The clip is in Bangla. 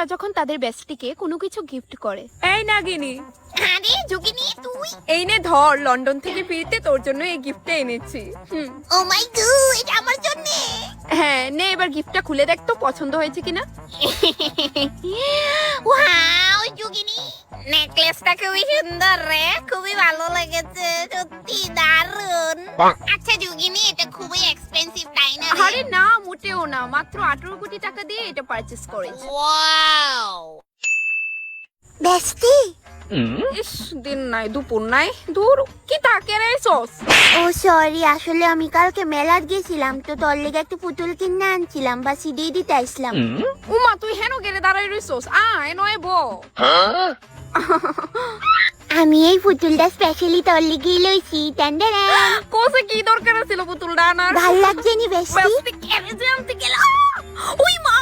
মেয়েরা যখন তাদের বেস্টিকে কোনো কিছু গিফট করে। এই নাগিনী, আরে যোগিনী তুই? এই নে ধর, লন্ডন থেকে ফিরতে তোর জন্য এই গিফটটা এনেছি। ও মাই গড, এটা আমার জন্য। হ্যাঁ নে, এবার গিফটটা খুলে দেখ তো পছন্দ হয়েছে কিনা। ওয়াও যোগিনী, নেকলেসটা খুবই সুন্দর রে, খুবই ভালো লেগেছে, সত্যি দারুণ। আচ্ছা যোগিনী, এটা খুবই এক্সপেন্সিভ তাই না রে? আরে না, মোটেও না, মাত্র 18 কোটি টাকা দিয়ে এটা পারচেজ করেছি। ওয়াও বেস্টি। ইস, দিন নাই দুপুর নাই, দূর কি তাকে রেছস। ও সরি, আসলে আমি কালকে মেলাত গেছিলাম তো, তোর লেগে একটা পুতুল কিনে আনছিলাম বা সিডি দিতে আসলাম। উমা তুই হেন গেলে দাঁড়াই রইছস, আয় নয় ব। আমি এই পুতুলটা স্পেশালি তোর লেগেই লইছি। টান্ডারা, কোসে কি দরকার ছিল পুতুলটা আনার? ভাল লাগছে নি বেস্টি? বেস্টি কেন যে আনতে গেল? ওই মা!